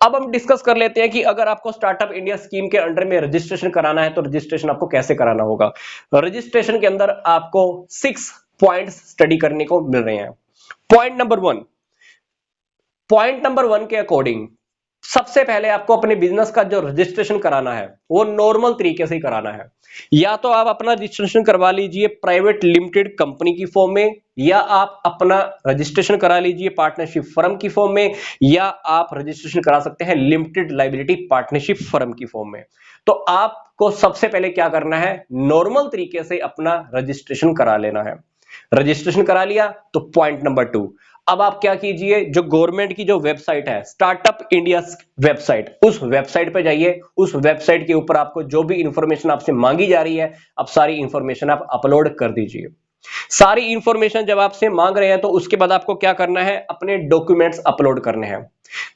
अब हम डिस्कस कर लेते हैं कि अगर आपको स्टार्टअप इंडिया स्कीम के अंडर में रजिस्ट्रेशन कराना है तो रजिस्ट्रेशन आपको कैसे कराना होगा। रजिस्ट्रेशन के अंदर आपको 6 पॉइंट्स स्टडी करने को मिल रहे हैं। पॉइंट नंबर वन के अकॉर्डिंग सबसे पहले आपको अपने बिजनेस का जो रजिस्ट्रेशन कराना है वो नॉर्मल तरीके से ही कराना है। या तो आप अपना रजिस्ट्रेशन करवा लीजिए प्राइवेट लिमिटेड कंपनी की फॉर्म में, या आप अपना रजिस्ट्रेशन करा लीजिए पार्टनरशिप फर्म की फॉर्म में, या आप रजिस्ट्रेशन करा सकते हैं लिमिटेड लायबिलिटी पार्टनरशिप फर्म की फॉर्म में। तो आपको सबसे पहले क्या करना है, नॉर्मल तरीके से अपना रजिस्ट्रेशन करा लेना है। रजिस्ट्रेशन करा लिया तो पॉइंट नंबर 2, अब आप क्या कीजिए, जो गवर्नमेंट की जो वेबसाइट है स्टार्टअप इंडिया वेबसाइट, उस वेबसाइट पे जाइए। उस वेबसाइट के ऊपर आपको जो भी इंफॉर्मेशन आपसे मांगी जा रही है, अब सारी इंफॉर्मेशन आप अपलोड कर दीजिए। सारी इंफॉर्मेशन जब आपसे मांग रहे हैं तो उसके बाद आपको क्या करना है, अपने डॉक्यूमेंट्स अपलोड करने हैं।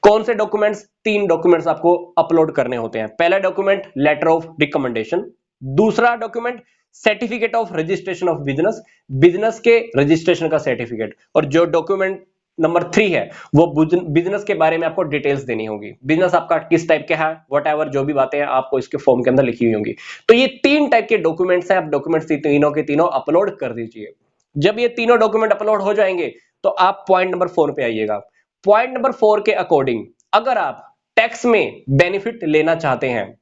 कौन से डॉक्यूमेंट्स, 3 डॉक्यूमेंट्स आपको अपलोड करने होते हैं। पहला डॉक्यूमेंट लेटर ऑफ रिकमेंडेशन, दूसरा document certificate of registration of business, business के रजिस्ट्रेशन का सर्टिफिकेट, और जो डॉक्यूमेंट नंबर 3 है वो बिजनेस के बारे में आपको डिटेल्स देनी होगी। बिजनेस आपका किस टाइप का है, व्हाटएवर जो भी बातें हैं आपको इसके फॉर्म के अंदर लिखी हुई होंगी। तो ये 3 टाइप के डॉक्यूमेंट्स हैं, आप डॉक्यूमेंट्स तीनों के तीनों अपलोड कर दीजिए। जब ये तीनों डॉक्यूमेंट अपलोड हो जाएंगे तो आप पॉइंट नंबर 4 पे आइएगा। पॉइंट नंबर 4 के अकॉर्डिंग अगर आप टैक्स में बेनिफिट लेना चाहते हैं,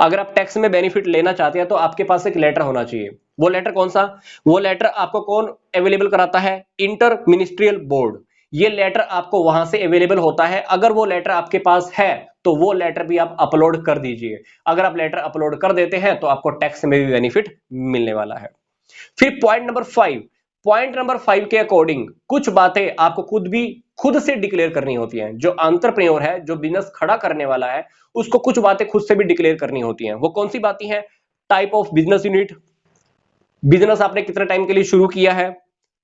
अगर आप टैक्स में बेनिफिट लेना चाहते हैं तो आपके पास एक लेटर होना चाहिए। वो लेटर कौन सा, वो लेटर आपको कौन अवेलेबल कराता है, इंटर मिनिस्ट्रियल बोर्ड। ये लेटर आपको वहां से अवेलेबल होता है। अगर वो लेटर आपके पास है तो वो लेटर भी आप अपलोड कर दीजिए। अगर आप लेटर अपलोड कर देते हैं तो आपको टैक्स में भी बेनिफिट मिलने वाला है। फिर पॉइंट नंबर 5 के अकॉर्डिंग कुछ बातें आपको खुद से डिक्लेयर करनी होती हैं। जो एंटरप्रेन्योर है, जो बिजनेस खड़ा करने वाला है, उसको कुछ बातें खुद से भी डिक्लेयर करनी होती हैं। वो कौन सी बातें हैं, type of business unit, business आपने कितने टाइम के लिए शुरू किया है,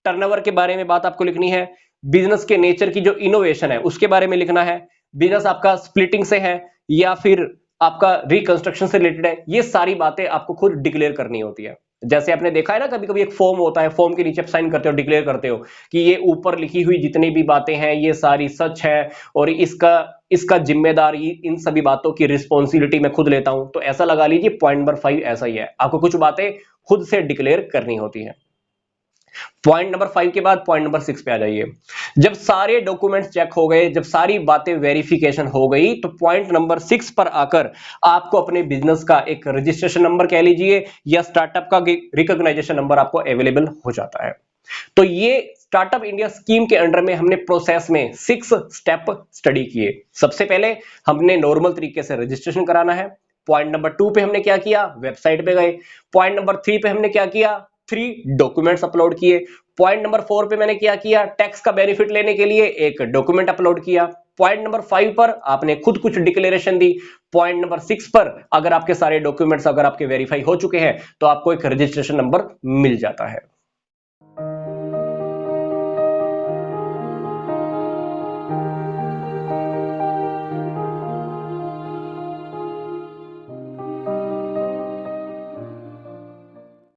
टर्नओवर के बारे में बात आपको लिखनी है, बिजनेस के नेचर की जो इनोवेशन है उसके बारे में लिखना है, बिजनेस आपका स्प्लिटिंग से है या फिर आपका रिकंस्ट्रक्शन से रिलेटेड है, ये सारी बातें आपको खुद डिक्लेयर करनी होती है। जैसे आपने देखा है ना, कभी कभी एक फॉर्म होता है, फॉर्म के नीचे आप साइन करते हो, डिक्लेयर करते हो कि ये ऊपर लिखी हुई जितनी भी बातें हैं ये सारी सच है और इसका जिम्मेदार इन सभी बातों की रिस्पॉन्सिबिलिटी मैं खुद लेता हूं। तो ऐसा लगा लीजिए पॉइंट नंबर 5 ऐसा ही है, आपको कुछ बातें खुद से डिक्लेयर करनी होती है। पॉइंट नंबर 5 के बाद पॉइंट नंबर 6 पे आ जाइए। जब सारे डॉक्यूमेंट्स चेक हो गए, जब सारी बातें वेरिफिकेशन हो गई, तो पॉइंट नंबर 6 पर आकर आपको अपने बिजनेस का एक रजिस्ट्रेशन नंबर कह लीजिए या स्टार्टअप का रिकॉग्नाइजेशन नंबर आपको अवेलेबल हो जाता है। तो ये स्टार्टअप इंडिया स्कीम के अंडर में हमने प्रोसेस में 6 स्टेप स्टडी किए। सबसे पहले हमने नॉर्मल तरीके से रजिस्ट्रेशन कराना है। पॉइंट नंबर 2 पे हमने क्या किया, वेबसाइट पे गए। पॉइंट नंबर 3 पे हमने क्या किया, 3 डॉक्यूमेंट्स अपलोड किए। पॉइंट नंबर 4 पे मैंने क्या किया, टैक्स का बेनिफिट लेने के लिए एक डॉक्यूमेंट अपलोड किया। पॉइंट नंबर 5 पर आपने खुद कुछ डिक्लेरेशन दी। पॉइंट नंबर 6 पर अगर आपके सारे डॉक्यूमेंट्स अगर आपके वेरीफाई हो चुके हैं तो आपको एक रजिस्ट्रेशन नंबर मिल जाता है।